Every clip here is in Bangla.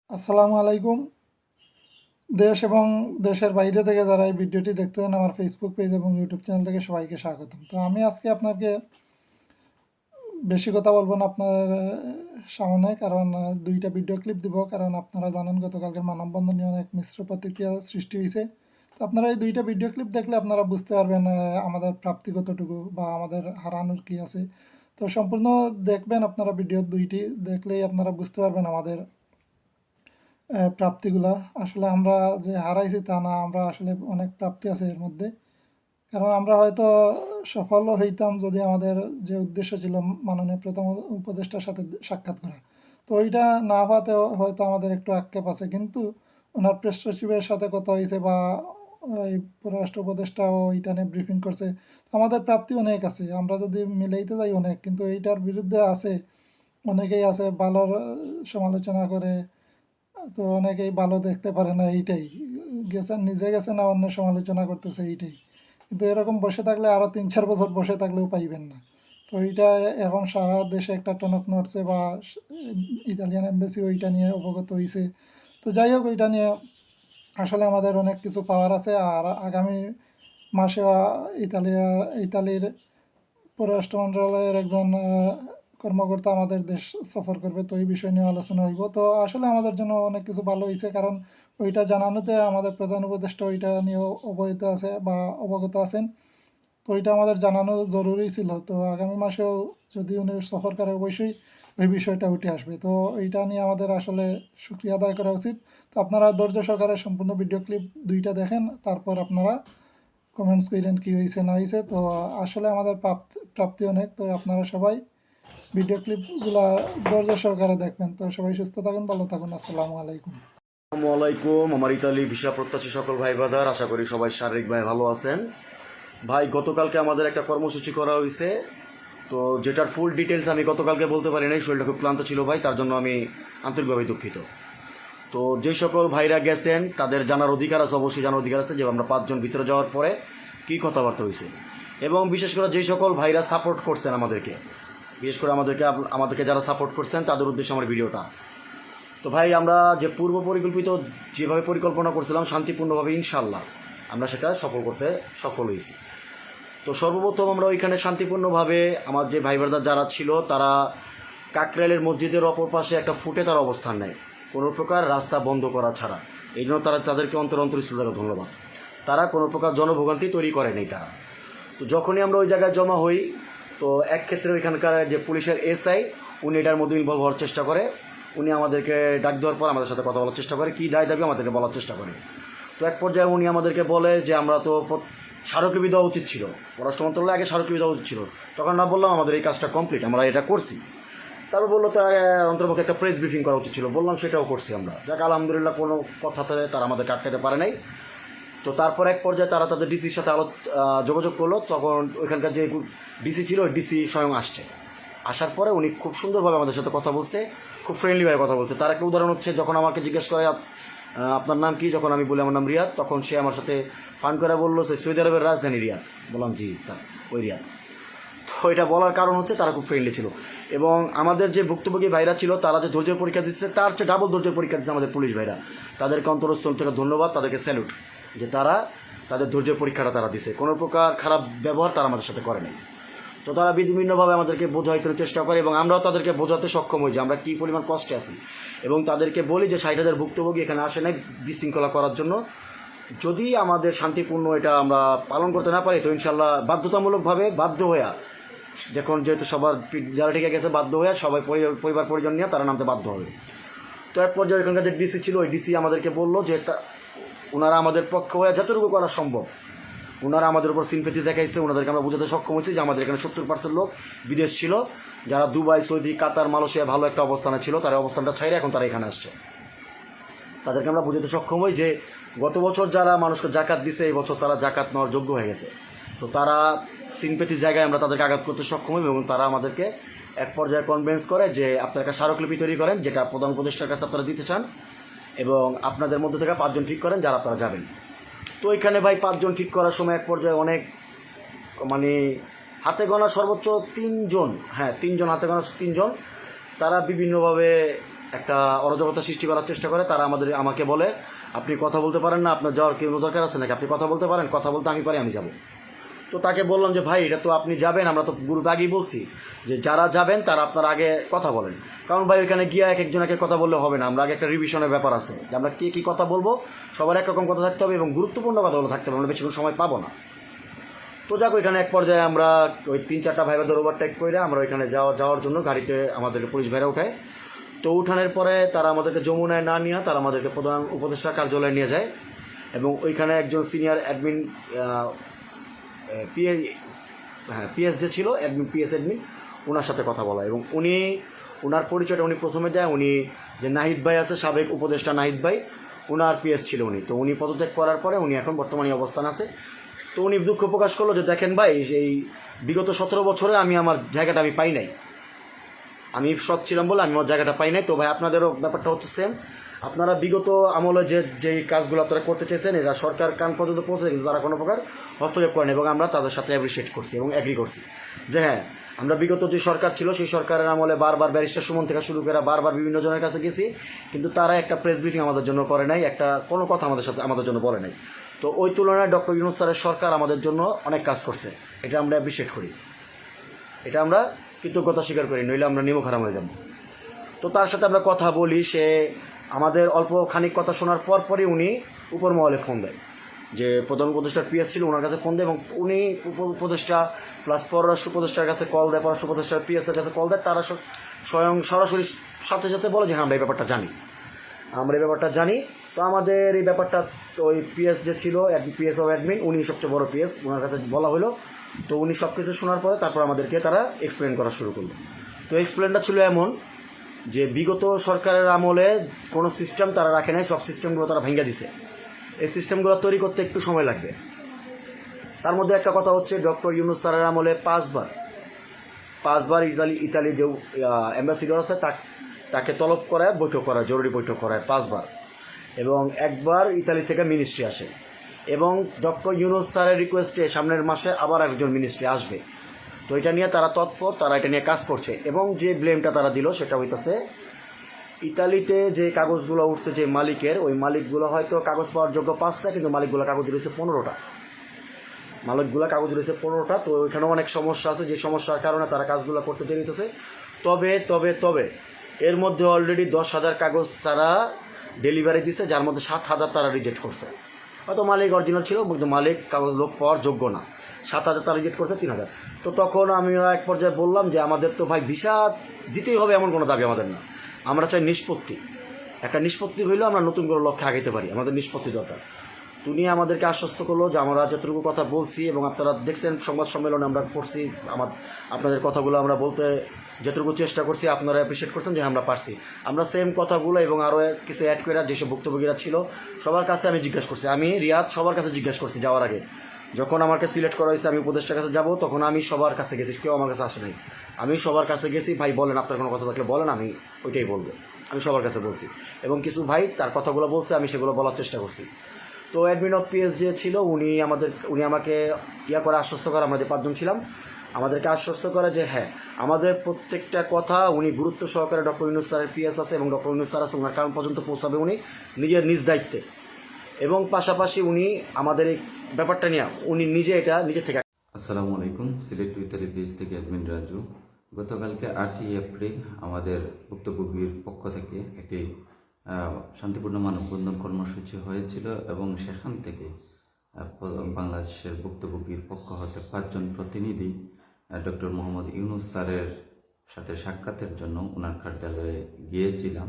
আসসালামু আলাইকুম। দেশ এবং দেশের বাইরে থেকে যারা এই ভিডিওটি দেখতেছেন আমার ফেসবুক পেজ এবং ইউটিউব চ্যানেল থেকে সবাইকে স্বাগতম। তো আমি আজকে আপনাকে বেশি কথা বলবো না আপনার সামনে, কারণ দুইটা ভিডিও ক্লিপ দিব। কারণ আপনারা জানেন গতকালকে মানববন্ধন নিয়ে অনেক মিশ্র প্রতিক্রিয়া সৃষ্টি হয়েছে। তো আপনারা এই দুইটা ভিডিও ক্লিপ দেখলে আপনারা বুঝতে পারবেন আমাদের প্রাপ্তি কতটুকু বা আমাদের হারানোর কি আছে। তো সম্পূর্ণ দেখবেন, আপনারা ভিডিও দুইটি দেখলেই আপনারা বুঝতে পারবেন আমাদের প্রাপ্তিগুলা। আসলে আমরা যে হারাইছি তা না, আমরা আসলে অনেক প্রাপ্তি আছে এর মধ্যে। কারণ আমরা হয়তো সফল হইতাম যদি আমাদের যে উদ্দেশ্য ছিল মাননীয় প্রথম উপদেষ্টার সাথে সাক্ষাৎ করা, তো ওইটা না হওয়াতে হয়তো আমাদের একটু আক্ষেপ আছে। কিন্তু ওনার প্রেস সচিবের সাথে কথা হয়েছে বা ওই পররাষ্ট্র উপদেষ্টাও ওইটা নিয়ে ব্রিফিং করছে। তো আমাদের প্রাপ্তি অনেক আছে, আমরা যদি মিলাইতে যাই অনেক, কিন্তু এইটার বিরুদ্ধে আছে অনেকেই আছে ভালোর সমালোচনা করে। তো অনেকেই ভালো দেখতে পারে না, এইটাই গেছেন, নিজে গেছে না অন্য সমালোচনা করতেছে, এইটাই। কিন্তু এরকম বসে থাকলে আরও 3-4 বছর বসে থাকলেও পাইবেন না। তো এইটা এখন সারা দেশে একটা টনক নড়ছে বা ইতালিয়ান এম্বাসি ওইটা নিয়ে অবগত হয়েছে। তো যাই হোক, ওইটা নিয়ে আসলে আমাদের অনেক কিছু পাওয়ার আছে। আর আগামী মাসে ইতালির পররাষ্ট্র মন্ত্রণালয়ের একজন কর্মকর্তা আমাদের দেশ সফর করবে। তো এই বিষয় নিয়ে আলোচনা হইব। তো আসলে আমাদের জন্য অনেক কিছু ভালো হয়েছে, কারণ ওইটা জানানোতে আমাদের প্রধান উপদেষ্টা ওইটা নিয়ে অবহিত আছে বা অবগত আছেন। তো ওইটা আমাদের জানানো জরুরি ছিল। তো আগামী মাসেও যদি উনি সফর করে অবশ্যই ওই বিষয়টা উঠে আসবে। তো এইটা নিয়ে আমাদের আসলে শুকরিয়া আদায় করা উচিত। তো আপনারা ধৈর্য সহকারে সম্পূর্ণ ভিডিও ক্লিপ দুইটা দেখেন, তারপর আপনারা কমেন্টস করেন কী হয়েছে না হয়েছে। তো আসলে আমাদের প্রাপ্তি অনেক। তো আপনারা সবাই ভিডিও ক্লিপগুলো ধৈর্য সহকারে দেখবেন। তো সবাই সুস্থ থাকুন, ভালো থাকুন। আসসালামু আলাইকুম। আসসালামু আলাইকুম। আমার ইতালি ভিসা প্রত্যাশী সকল ভাই ব্রাদার, আশা করি সবাই শারীরিকভাবে ভালো আছেন। ভাই, গতকালকে আমাদের একটা কর্মসূচি করা হয়েছে, তো যেটার ফুল ডিটেলস আমি গতকালকে বলতে পারি নাই, শরীরটা খুব ক্লান্ত ছিল ভাই, তার জন্য আমি আন্তরিকভাবে দুঃখিত। তো যে সকল ভাইরা গেছেন তাদের জানার অধিকার আছে, অবশ্যই জানার অধিকার আছে যে আমরা 5 জন ভিতরে যাওয়ার পরে কী কথাবার্তা হয়েছে, এবং বিশেষ করে যে সকল ভাইরা সাপোর্ট করছেন আমাদেরকে, বিশেষ করে আমাদেরকে যারা সাপোর্ট করছেন তাদের উদ্দেশ্যে আমার ভিডিওটা। তো ভাই, আমরা যে পূর্ব পরিকল্পিত যেভাবে পরিকল্পনা করছিলাম শান্তিপূর্ণভাবে ইনশাল্লাহ আমরা সেটা সফল হয়েছি। তো সর্বপ্রথম আমরা ওইখানে শান্তিপূর্ণভাবে আমার যে ভাই ব্রাদার যারা ছিল তারা কাকরাইলের মসজিদের অপর পাশে একটা ফুটে তার অবস্থান নেয়, কোনো প্রকার রাস্তা বন্ধ করা ছাড়া। এই জন্য তাদেরকে অন্তরস্থল ধন্যবাদ। তারা কোনো প্রকার জনভোগান্তি তৈরি করেনি তারা। তো যখনই আমরা ওই জায়গায় জমা হই, তো এক ক্ষেত্রে ওইখানকার যে পুলিশের এসআই, উনি এটার মধ্যে ইনভলভ হওয়ার চেষ্টা করে। উনি আমাদেরকে ডাক দেওয়ার পর আমাদের সাথে কথা বলার চেষ্টা করে, কী দায় দাবি আমাদেরকে বলার চেষ্টা করে। তো এক পর্যায়ে উনি আমাদেরকে বলে যে আমরা তো স্মারকলিপি দেওয়া উচিত ছিল, পররাষ্ট্র মন্ত্রণালয়ে আগে স্মারকলিপি দেওয়া উচিত ছিল। তখন না বললাম আমাদের এই কাজটা কমপ্লিট, আমরা এটা করছি। তারপর বললো তো অন্তর্পক্ষে একটা প্রেস ব্রিফিং করা উচিত ছিল, বললাম সেটাও করছি আমরা। যাক, আলহামদুলিল্লাহ, কোনো কথাতে তারা আমাদেরকে আটকাতে পারে নাই। তো তারপর এক পর্যায়ে তারা তাদের ডিসির সাথে যোগাযোগ করলো। তখন ওইখানকার যে ডিসি ছিল, ডিসি স্বয়ং আসছে। আসার পরে উনি খুব সুন্দরভাবে আমাদের সাথে কথা বলছে, খুব ফ্রেন্ডলিভাবে কথা বলছে। তার একটা উদাহরণ হচ্ছে, যখন আমাকে জিজ্ঞেস করে আপনার নাম কি, যখন আমি বলি আমার নাম রিয়াদ, তখন সে আমার সাথে ফান করে বললো সে সৌদি আরবের রাজধানী রিয়াদ। বললাম জি স্যার, ওই রিয়াদ। তো এটা বলার কারণ হচ্ছে তারা খুব ফ্রেন্ডলি ছিল, এবং আমাদের যে ভুক্তভোগী ভাইরা ছিল তারা যে ধৈর্যের পরীক্ষা দিচ্ছে তার চেয়ে ডাবল ধৈর্যের পরীক্ষা দিচ্ছে আমাদের পুলিশ ভাইরা। তাদেরকে অন্তরস্থল থেকে ধন্যবাদ, তাদেরকে স্যালুট, যে তারা তাদের ধৈর্যের পরীক্ষাটা তারা দিছে, কোনো প্রকার খারাপ ব্যবহার তারা আমাদের সাথে করে নাই। তো তারা বিভিন্নভাবে আমাদেরকে বোঝাইতে চেষ্টা করে, এবং আমরাও তাদেরকে বোঝাতে সক্ষম হই যে আমরা কী পরিমাণ কষ্টে আছি, এবং তাদেরকে বলি যে 60,000 ভুক্তভোগী এখানে আসে নাই বিশৃঙ্খলা করার জন্য। যদি আমাদের শান্তিপূর্ণ এটা আমরা পালন করতে না পারি, তো ইনশাল্লাহ বাধ্যতামূলকভাবে বাধ্য হইয়া, যেহেতু সবার যারা ঠিক গেছে, বাধ্য হইয়া সবাই পরিবার পরিজন নিয়ে তারা নামতে বাধ্য হবে। তো এক পর্যায়ে এখানকার যে ডিসি ছিল, ওই ডিসি আমাদেরকে বললো যে ওনারা আমাদের পক্ষ হয়ে যতটুকু করা সম্ভব, ওনারা আমাদের উপর সিম্পেথি দেখাইছে। ওনাদেরকে আমরা বোঝাতে সক্ষম হয়েছি যে আমাদের এখানে 70% লোক বিদেশ ছিল, যারা দুবাই, সৌদি, কাতার, মালয়েশিয়া ভালো একটা অবস্থানে ছিল, তারা অবস্থানটা ছাইরে এখন তারা এখানে আসছে। তাদেরকে আমরা বোঝাতে সক্ষম হই যে গত বছর যারা মানুষকে জাকাত দিছে, এই বছর তারা জাকাত নেওয়ার যোগ্য হয়ে গেছে। তো তারা সিম্পেথির জায়গায় আমরা তাদেরকে আঘাত করতে সক্ষম হই, এবং তারা আমাদেরকে এক পর্যায়ে কনভিন্স করে যে আপনারা একটা স্মারকলিপি তৈরি করেন, যেটা প্রধান উপদেষ্টার কাছে আপনারা দিতে চান, এবং আপনাদের মধ্যে থেকে 5 জন ঠিক করেন যারা আপনারা যাবেন। তো এখানে ভাই 5 জন ঠিক করার সময় এক পর্যায়ে অনেক, মানে হাতে গোনা সর্বোচ্চ 3 জন, হ্যাঁ 3 জন, হাতে গোনা 3 জন, তারা বিভিন্নভাবে একটা অরাজকতা সৃষ্টি করার চেষ্টা করে। তারা আমাকে বলে আপনি কথা বলতে পারেন না, আপনার যাওয়ার কেউ দরকার আছে নাকি, আপনি কথা বলতে পারেন, কথা বলতে আমি পারি, আমি যাব। তো তাকে বললাম যে ভাই এটা তো আপনি যাবেন, আমরা তো গ্রুপে আগেই বলছি যে যারা যাবেন তারা আপনার আগে কথা বলেন, কারণ ভাই ওইখানে গিয়ে এক একজনকে কথা বললে হবে না, আমরা আগে একটা রিভিশনের ব্যাপার আছে যে আমরা কে কী কথা বলবো, সবার একরকম কথা থাকতে হবে এবং গুরুত্বপূর্ণ কথাগুলো থাকতে হবে, আমরা বেশিক্ষণ সময় পাবো না। তো যাক ওইখানে এক পর্যায়ে আমরা ওই 3-4টা ভাইবাদের ওভারটেক করে আমরা ওইখানে যাওয়ার জন্য গাড়িতে আমাদেরকে পুলিশ ভাইরা উঠায়। তো উঠানোর পরে তারা আমাদেরকে যমুনায় না নিয়ে তারা আমাদেরকে প্রধান উপদেষ্টা কার্যালয়ে নিয়ে যায় এবং ওইখানে একজন সিনিয়র অ্যাডমিন পিএস যে ছিল পিএস অ্যাডমিন, ওনার সাথে কথা বলা এবং ওনার পরিচয়টা উনি প্রথমে দেয়। উনি যে নাহিদ ভাই আছে, সাবেক উপদেষ্টা নাহিদ ভাই, ওনার পিএস ছিল উনি। তো উনি পদত্যাগ করার পরে উনি এখন বর্তমানে অবস্থান আছে। তো উনি দুঃখ প্রকাশ করলো যে দেখেন ভাই, এই বিগত 17 বছরে আমি আমার জায়গাটা আমি পাই নাই, আমি সৎ ছিলাম বলে আমি আমার জায়গাটা পাই নাই। তো ভাই আপনাদেরও ব্যাপারটা হচ্ছে সেম, আপনারা বিগত আমলে যে কাজগুলো আপনারা করতে চেয়েছেন এরা সরকার কান পর্যন্ত পৌঁছে, কিন্তু তারা কোনো প্রকার হস্তক্ষেপ করেন এবং আমরা তাদের সাথে অ্যাপ্রিসিয়েট করছি এবং অ্যাগ্রি করছি যে হ্যাঁ আমরা বিগত যে সরকার ছিল সেই সরকারের আমলে বারবার ব্যারিস্টার সুমন থেকে শুরু করে বারবার বিভিন্ন জনের কাছে গেছি, কিন্তু তারা একটা প্রেস ব্রিফিং আমাদের জন্য করে নাই, একটা কোনো কথা আমাদের জন্য বলে নাই। তো ওই তুলনায় ডক্টর ইউনূস স্যারের সরকার আমাদের জন্য অনেক কাজ করছে, এটা আমরা অ্যাপ্রিসিয়েট করি, এটা আমরা কৃতজ্ঞতা স্বীকার করি, নইলে আমরা নিমক হারাম হয়ে যাব। তো তার সাথে আমরা কথা বলি, সে আমাদের অল্প খানিক কথা শোনার পরই উনি উপর মহলে ফোন দেয়, যে প্রধান উপদেষ্টার পিএস ছিল ওনার কাছে ফোন দেয় এবং উনি উপদেষ্টা প্লাস পররাষ্ট্র উপদেষ্টার কাছে কল দেয়, পররাষ্ট্র উপদেষ্টার পিএসের কাছে কল দেয়। তারা স্বয়ং সরাসরি সাথে বলে যে হ্যাঁ আমরা এই ব্যাপারটা জানি। তো আমাদের এই ব্যাপারটা ওই পিএস যে ছিল পিএস অফ অ্যাডমিন, উনি সবচেয়ে বড় পিএস, ওনার কাছে বলা হলো। তো উনি সব কিছু শোনার পরে তারপর আমাদেরকে তারা এক্সপ্লেন করা শুরু করলো। তো এক্সপ্লেনটা ছিল এমন যে বিগত সরকারের আমলে কোনো সিস্টেম তারা রাখে নাই, সব সিস্টেমগুলো তারা ভেঙে দিছে, এই সিস্টেমগুলো তৈরি করতে একটু সময় লাগবে। তার মধ্যে একটা কথা হচ্ছে ডক্টর ইউনূস স্যারের আমলে পাঁচবার ইতালি যে অ্যাম্বাসিডর আছে তাকে তলব করায় বৈঠক করায়, জরুরি বৈঠক করায় 5 বার, এবং একবার ইতালি থেকে মিনিস্ট্রি আসে এবং ডক্টর ইউনূস স্যারের রিকোয়েস্টে সামনের মাসে আবার একজন মিনিস্ট্রি আসবে। তো এটা নিয়ে তারা তৎপর, তারা এটা নিয়ে কাজ করছে এবং যে ব্লেমটা তারা দিল সেটা হইতেছে ইতালিতে যে কাগজগুলো উঠছে যে মালিকের, ওই মালিকগুলো হয়তো কাগজ পাওয়ার যোগ্য 5টা, কিন্তু মালিকগুলো কাগজ রয়েছে 15টা, তো ওইখানেও অনেক সমস্যা আছে, যে সমস্যার কারণে তারা কাজগুলো করতে দেরি হতেছে। তবে এর মধ্যে অলরেডি 10,000 কাগজ তারা ডেলিভারি দিছে, যার মধ্যে 7,000 তারা রিজেক্ট করছে। হয়তো মালিক অরিজিনাল ছিল কিন্তু মালিক কাগজ লোক পাওয়ার যোগ্য না, 7,000 তারা রিজেক্ট করছে, 3,000। তো তখন আমি এক পর্যায়ে বললাম যে আমাদের তো ভাই ভিসা দিতেই হবে এমন কোনো দাবি আমাদের না, আমরা চাই নিষ্পত্তি, একটা নিষ্পত্তি হইলেও আমরা নতুন করে লক্ষ্যে আগাইতে পারি, আমাদের নিষ্পত্তি দরকার। তুমি আমাদেরকে আশ্বস্ত করলো যে আমরা যতটুকু কথা বলছি এবং আপনারা দেখছেন সংবাদ সম্মেলনে আমরা করছি, আপনাদের কথাগুলো আমরা বলতে যতটুকু চেষ্টা করছি আপনারা অ্যাপ্রিসিয়েট করছেন যে আমরা পারছি। আমরা সেম কথাগুলো এবং আরও কিছু অ্যাড করে যেসব ভুক্তভোগীরা ছিল সবার কাছে আমি জিজ্ঞেস করছি, আমি রিয়াদ সবার কাছে জিজ্ঞেস করছি যাওয়ার আগে, যখন আমাকে সিলেক্ট করা হয়েছে আমি উপদেষ্টার কাছে যাব তখন আমি সবার কাছে গেছি, কেউ আমার কাছে আসে নাই, আমি সবার কাছে গেছি, ভাই বলেন আপনার কোনো কথা থাকলে বলেন, আমি ওইটাই বলবো, আমি সবার কাছে বলছি এবং কিছু ভাই তার কথাগুলো বলছে, আমি সেগুলো বলার চেষ্টা করছি। তো অ্যাডমিন অফ পিএস যে ছিল উনি আমাকে করে আশ্বস্ত করে, আমরা যে 5 জন ছিলাম আমাদেরকে আশ্বস্ত করে যে হ্যাঁ আমাদের প্রত্যেকটা কথা উনি গুরুত্ব সহকারে, ডক্টর ইউনূস স্যারের পিএস আছে এবং ডক্টর ইউনূস স্যার আছে, ওনার কারণ পর্যন্ত পৌঁছাবে উনি নিজ দায়িত্বে, এবং পাশাপাশি উনি আমাদের এই ব্যাপারটা নিয়ে উনি নিজে থেকে। আসসালামু আলাইকুম, সিলেট ইতালি পেজ থেকে অ্যাডমিন রাজু। গতকালকে 8ই এপ্রিল আমাদের ভুক্তভোগীর পক্ষ থেকে একটি শান্তিপূর্ণ মানববন্ধন কর্মসূচি হয়েছিল এবং সেখান থেকে বাংলাদেশের ভুক্তভোগীর পক্ষ হতে 5 জন প্রতিনিধি ডক্টর মোহাম্মদ ইউনূস স্যারের সাথে সাক্ষাতের জন্য ওনার কার্যালয়ে গিয়েছিলাম।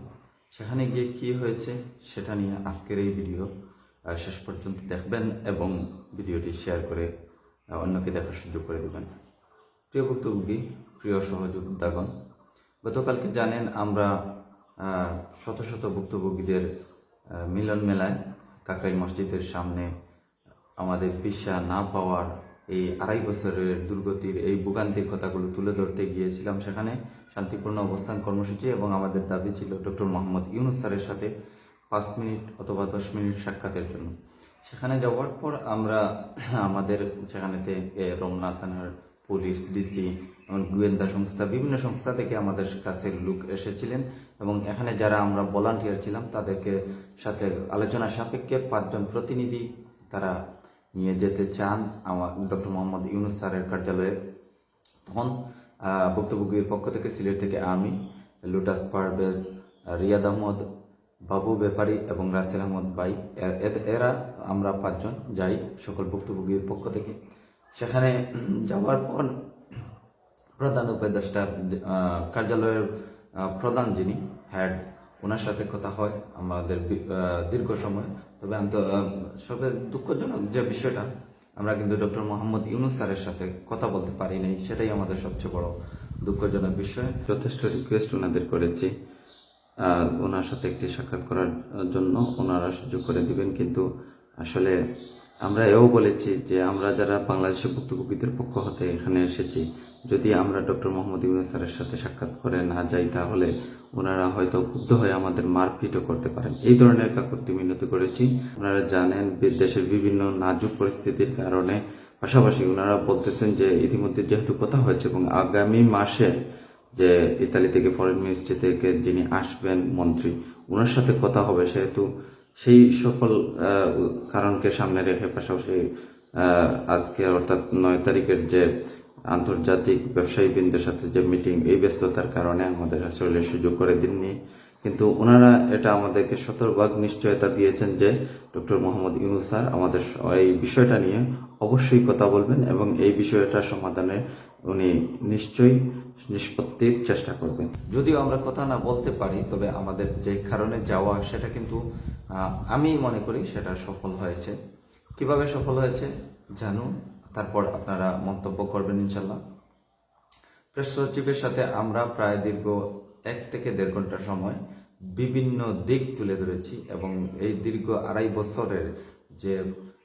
সেখানে গিয়ে কী হয়েছে সেটা নিয়ে আজকের এই ভিডিও শেষ পর্যন্ত দেখবেন এবং ভিডিওটি শেয়ার করে অন্যকে দেখার সুযোগ করে দেবেন। প্রিয় ভুক্তভোগী, প্রিয় সহযোদ্ধাগণ, গতকালকে জানেন আমরা শত শত ভুক্তভোগীদের মিলন মেলায় কাকরাই মসজিদের সামনে আমাদের ভিসা না পাওয়ার এই 2.5 বছরের দুর্গতির এই ভোগান্তির কথাগুলো তুলে ধরতে গিয়েছিলাম। সেখানে শান্তিপূর্ণ অবস্থান কর্মসূচি এবং আমাদের দাবি ছিল ডক্টর মোহাম্মদ ইউনূস স্যারের সাথে 5 মিনিট অথবা 10 মিনিট সাক্ষাতের জন্য। সেখানে যাওয়ার পর আমরা আমাদের সেখানেতে রমনা থানার পুলিশ, ডিসি এবং গোয়েন্দা সংস্থা, বিভিন্ন সংস্থা থেকে আমাদের কাছে লোক এসেছিলেন এবং এখানে যারা আমরা ভলান্টিয়ার ছিলাম তাদেরকে সাথে আলোচনা সাপেক্ষে 5 জন প্রতিনিধি তারা নিয়ে যেতে চান আমার ডক্টর মোহাম্মদ ইউনুস স্যারের কার্যালয়ে। তখন ভুক্তভোগীর পক্ষ থেকে সিলেট থেকে আমি, লুটাস পারভেজ, রিয়াদ আহমদ, বাবু ব্যাপারী এবং রাসেল আহমদ ভাই, এরা আমরা 5 জন যাই সকল ভুক্তভোগীর পক্ষ থেকে। সেখানে যাওয়ার পর প্রধান উপদেষ্টা কার্যালয়ের প্রধান যিনি হেড, ওনার সাথে কথা হয় আমাদের দীর্ঘ সময়। তবে সবে দুঃখজনক যে বিষয়টা, আমরা কিন্তু ডক্টর মোহাম্মদ ইউনুস স্যারের সাথে কথা বলতে পারি নাই, সেটাই আমাদের সবচেয়ে বড় দুঃখজনক বিষয়। যথেষ্ট রিকোয়েস্ট ওনাদের করেছি ওনার সাথে একটি সাক্ষাৎ করার জন্য, ওনারা সুযোগ করে দিবেন, কিন্তু আসলে আমরা এও বলেছি যে আমরা যারা বাংলাদেশের ভুক্তভোগীদের পক্ষ হতে এখানে এসেছি, যদি আমরা ডক্টর মোহাম্মদ ইউনুস স্যারের সাথে সাক্ষাৎ করে না যাই তাহলে ওনারা হয়তো ক্ষুব্ধ হয়ে আমাদের মারপিটও করতে পারেন। এই ধরনের কাকুতি মিনতি করেছি। আপনারা জানেন দেশের বিভিন্ন নাজুক পরিস্থিতির কারণে, পাশাপাশি ওনারা বলতেছেন যে ইতিমধ্যে যেহেতু কথা হয়েছে এবং আগামী মাসে যে ইতালি থেকে ফরেন মিনিস্ট্রি থেকে যিনি আসবেন মন্ত্রী, ওনার সাথে কথা হবে, সেহেতু সেই সকল কারণকে সামনে রেখে পাশাপাশি আজকে অর্থাৎ 9 তারিখের যে আন্তর্জাতিক ব্যবসায়ীবৃন্দের সাথে যে মিটিং, এই ব্যস্ততার কারণে আমাদের আসলে সুযোগ করে দিননি। কিন্তু ওনারা এটা আমাদেরকে শতভাগ নিশ্চয়তা দিয়েছেন যে ডক্টর মোহাম্মদ ইউনুস স্যার আমাদের এই বিষয়টা নিয়ে অবশ্যই কথা বলবেন এবং এই বিষয়টা সমাধানে উনি নিশ্চয়ই নিষ্পত্তির চেষ্টা করবেন। যদিও আমরা কথা না বলতে পারি, তবে আমাদের যে কারণে যাওয়া সেটা কিন্তু আমি মনে করি সেটা সফল হয়েছে। কিভাবে সফল হয়েছে জানুন, তারপর আপনারা মন্তব্য করবেন ইনশাল্লাহ। প্রেস সচিবের সাথে আমরা প্রায় দীর্ঘ 1 থেকে 1.5 ঘন্টা সময় বিভিন্ন দিক তুলে ধরেছি এবং এই দীর্ঘ 2.5 বছরের যে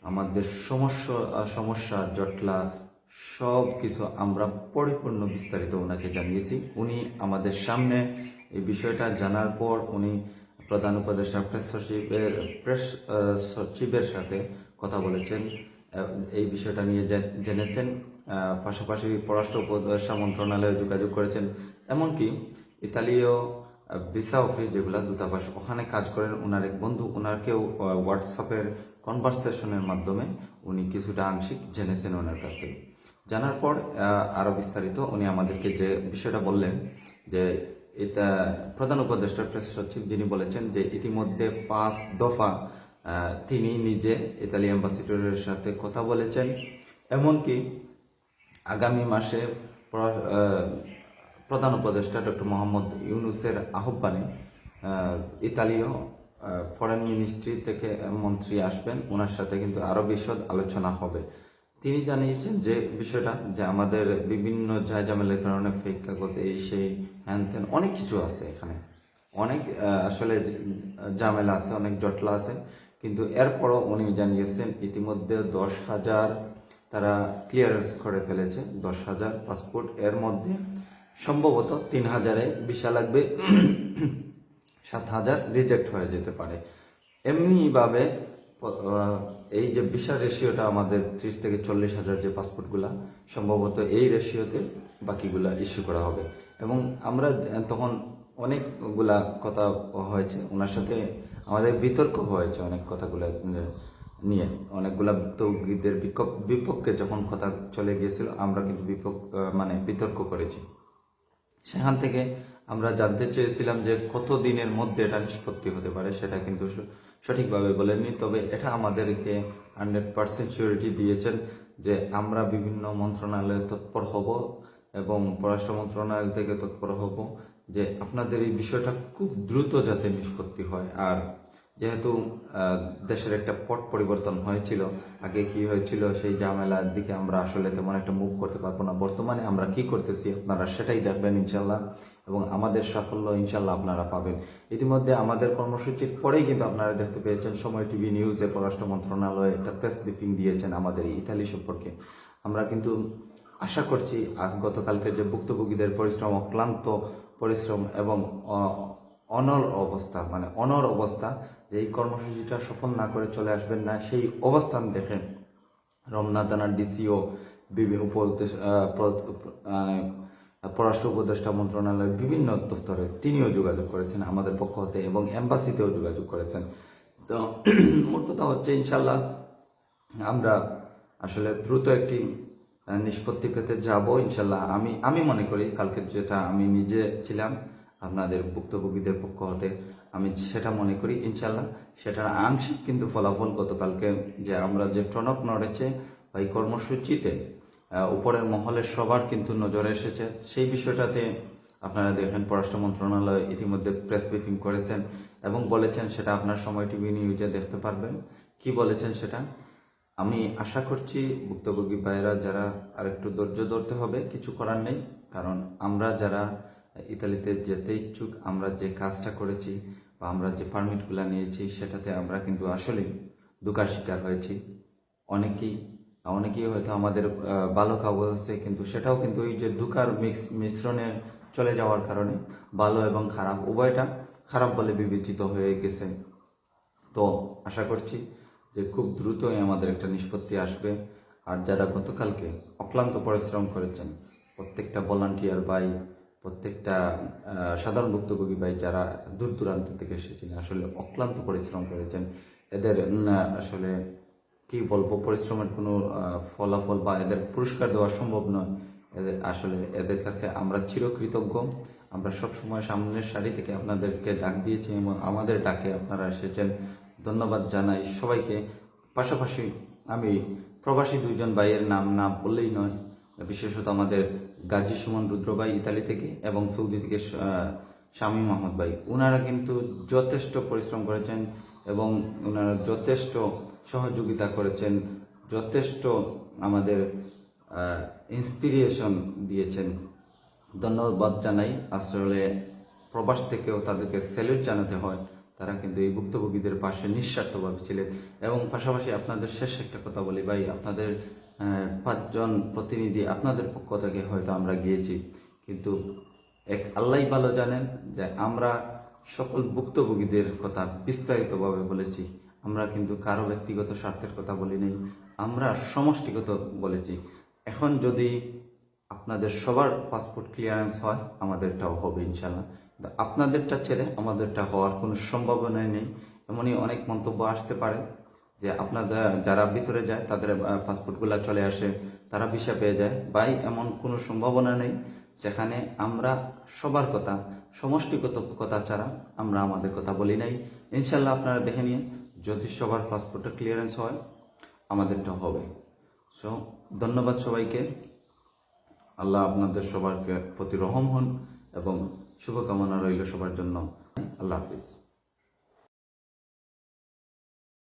আমাদের সমস্যা জটলা সব কিছু আমরা পরিপূর্ণ বিস্তারিত ওনাকে জানিয়েছি। উনি আমাদের সামনে এই বিষয়টা জানার পর উনি প্রধান উপদেষ্টা প্রেস সচিবের সাথে কথা বলেছেন, এই বিষয়টা নিয়ে জেনেছেন। পাশাপাশি পররাষ্ট্র উপদেষ্টা মন্ত্রণালয়ে যোগাযোগ করেছেন, এমনকি ইতালীয় ভিসা অফিস যেগুলা দূতাবাস, ওখানে কাজ করেন ওনার এক বন্ধু, ওনাকেও হোয়াটসঅ্যাপের কনভারসেশনের মাধ্যমে উনি কিছুটা আংশিক জেনেছেন ওনার কাছ থেকে। জানার পর আরো বিস্তারিত উনি আমাদেরকে যে বিষয়টা বললেন যে এটা প্রধান উপদেষ্টা প্রেস সচিব যিনি বলেছেন যে ইতিমধ্যে 5 দফা তিনি নিজে ইতালি অ্যাম্বাসিডরের সাথে কথা বলেছেন, এমনকি আগামী মাসে প্রধান উপদেষ্টা ডক্টর মোহাম্মদ ইউনুসের আহ্বানে ইতালীয় ফরেন মিনিস্ট্রি থেকে মন্ত্রী আসবেন, ওনার সাথে কিন্তু আরো বিশদ আলোচনা হবে। তিনি জানিয়েছেন যে বিষয়টা যে আমাদের বিভিন্ন ঝামেলার কারণে ফেক কাগজ এই সেই হ্যান ত্যান অনেক কিছু আছে, এখানে অনেক আসলে ঝামেলা আছে, অনেক জটলা আছে, কিন্তু এরপরও উনি জানিয়েছেন ইতিমধ্যে 10,000 তারা ক্লিয়ারেন্স করে ফেলেছে, 10,000 পাসপোর্ট। এর মধ্যে সম্ভবত 3,000-এ ভিসা লাগবে, 7,000 রিজেক্ট হয়ে যেতে পারে। এমনিভাবে এই যে ভিসা রেশিওটা আমাদের 30 থেকে 40,000 যে পাসপোর্টগুলা, সম্ভবত এই রেশিওতে বাকিগুলা ইস্যু করা হবে। এবং আমরা তখন অনেকগুলা কথা হয়েছে ওনার সাথে, আমাদের বিতর্ক হয়েছে অনেক কথাগুলা নিয়ে, অনেকগুলা ভুক্তভোগীদের বিপক্ষে যখন কথা চলে গিয়েছিল আমরা কিন্তু বিতর্ক করেছি। সেখান থেকে আমরা জানতে চেয়েছিলাম যে কত দিনের মধ্যে এটা নিষ্পত্তি হতে পারে, সেটা কিন্তু সঠিকভাবে বলেননি। তবে এটা আমাদেরকে 100% সিউরিটি দিয়েছেন যে আমরা বিভিন্ন মন্ত্রণালয়ে তৎপর হব এবং পররাষ্ট্র মন্ত্রণালয় থেকে তৎপর হব যে আপনাদের এই বিষয়টা খুব দ্রুত যাতে নিষ্পত্তি হয়। আর যেহেতু দেশের একটা পট পরিবর্তন হয়েছিল, আগে কি হয়েছিল সেই ঝামেলার দিকে আমরা আসলে তেমন একটা মুভ করতে পারবো না। বর্তমানে আমরা কি করতেছি আপনারা সেটাই দেখবেন ইনশাল্লাহ, এবং আমাদের সাফল্য ইনশাল্লাহ আপনারা পাবেন। ইতিমধ্যে আমাদের কর্মসূচির পরেই কিন্তু আপনারা দেখতে পেয়েছেন সময় টিভি নিউজে পররাষ্ট্র মন্ত্রণালয়ে একটা প্রেস ব্রিফিং দিয়েছেন আমাদের ইতালি সম্পর্কে। আমরা কিন্তু আশা করছি আজ গতকালকে যে ভুক্তভোগীদের অক্লান্ত পরিশ্রম এবং অনর অবস্থা যে এই কর্মসূচিটা সফল না করে চলে আসবেন না, সেই অবস্থান দেখেন রমনা থানার ডিসিও পররাষ্ট্র উপদেষ্টা মন্ত্রণালয়ের বিভিন্ন দপ্তরে তিনিও যোগাযোগ করেছেন আমাদের পক্ষ হতে, এবং এম্বাসিতেও যোগাযোগ করেছেন। তো মোট কথা হচ্ছে ইনশাল্লাহ আমরা আসলে দ্রুত একটি নিষ্পত্তি পেতে যাব ইনশাল্লাহ। আমি মনে করি কালকে যেটা আমি নিজে ছিলাম আপনাদের ভুক্তভোগীদের পক্ষ হতে, আমি সেটা মনে করি ইনশাল্লাহ সেটার আংশিক কিন্তু ফলাফল গতকালকে যে আমরা যে টনক নড়েছে বা এই কর্মসূচিতে উপরের মহলের সবার কিন্তু নজরে এসেছে। সেই বিষয়টাতে আপনারা দেখেন পররাষ্ট্র মন্ত্রণালয় ইতিমধ্যে প্রেস ব্রিফিং করেছেন এবং বলেছেন, সেটা আপনার সময় টিভি নিউজে দেখতে পারবেন কি বলেছেন সেটা। আমি আশা করছি ভুক্তভোগী ভাইয়েরা যারা আরেকটু ধৈর্য ধরতে হবে, কিছু করার নেই। কারণ আমরা যারা ইতালিতে যেতে ইচ্ছুক, আমরা যে কাজটা করেছি বা আমরা যে পারমিটগুলো নিয়েছি সেটাতে আমরা কিন্তু আসলে ধোঁকার শিকার হয়েছি। অনেকেই হয়তো আমাদের ভালো কাগজ আছে, কিন্তু সেটাও কিন্তু ওই যে ধোঁকার মিশ্রণে চলে যাওয়ার কারণে ভালো এবং খারাপ উভয়টা খারাপ বলে বিবেচিত হয়ে গেছে। তো আশা করছি যে খুব দ্রুতই আমাদের একটা নিষ্পত্তি আসবে। আর যারা গতকালকে অক্লান্ত পরিশ্রম করেছেন, প্রত্যেকটা ভলান্টিয়ার ভাই, প্রত্যেকটা সাধারণ ভুক্তভোগী ভাই যারা দূর দূরান্ত থেকে এসেছেন, আসলে অক্লান্ত পরিশ্রম করেছেন। এদের আসলে কি বলবো, পরিশ্রমের কোনো ফলাফল বা এদের পুরস্কার দেওয়া সম্ভব নয়। আসলে এদের কাছে আমরা চিরকৃতজ্ঞ। আমরা সবসময় সামনের সারি থেকে আপনাদেরকে ডাক দিয়েছি এবং আমাদের ডাকে আপনারা এসেছেন, ধন্যবাদ জানাই সবাইকে। পাশাপাশি আমি প্রবাসী দুইজন ভাইয়ের নাম না বললেই নয়, বিশেষত আমাদের গাজী সুমন রুদ্র ভাই ইতালি থেকে এবং সৌদি থেকে শামী মোহাম্মদ ভাই, ওনারা কিন্তু যথেষ্ট পরিশ্রম করেছেন এবং ওনারা যথেষ্ট সহযোগিতা করেছেন, যথেষ্ট আমাদের ইন্সপিরিয়েশন দিয়েছেন। ধন্যবাদ জানাই। আসলে প্রবাস থেকেও তাদেরকে স্যালুট জানাতে হয়, তারা কিন্তু এই ভুক্তভোগীদের পাশে নিঃস্বার্থভাবে ছিলেন। এবং পাশাপাশি আপনাদের শেষ একটা কথা বলি ভাই, আপনাদের 5 জন প্রতিনিধি আপনাদের পক্ষ থেকে হয়তো আমরা গিয়েছি, কিন্তু এক আল্লাহই ভালো জানেন যে আমরা সকল ভুক্তভোগীদের কথা বিস্তারিতভাবে বলেছি। আমরা কিন্তু কারো ব্যক্তিগত স্বার্থের কথা বলি নাই, আমরা সমষ্টিগত বলেছি। এখন যদি আপনাদের সবার পাসপোর্ট ক্লিয়ারেন্স হয়, আমাদেরটাও হবে ইনশাল্লাহ। আপনাদেরটা ছেড়ে আমাদেরটা হওয়ার কোনো সম্ভাবনাই নেই। এমনই অনেক মন্তব্য আসতে পারে যে আপনাদের যারা ভিতরে যায় তাদের পাসপোর্টগুলো চলে আসে, তারা ভিসা পেয়ে যায়। ভাই, এমন কোনো সম্ভাবনা নেই। যেখানে আমরা সবার কথা, সমষ্টিগত কথা ছাড়া আমরা আমাদের কথা বলি নাই। ইনশাল্লাহ আপনারা দেখে নিন, যদি সবার পাসপোর্টটা ক্লিয়ারেন্স হয় আমাদেরটা হবে। সো ধন্যবাদ সবাইকে। আল্লাহ আপনাদের সবার প্রতি রহম হন এবং শুভকামনা রইল সবার জন্য। আল্লাহ হাফিজ।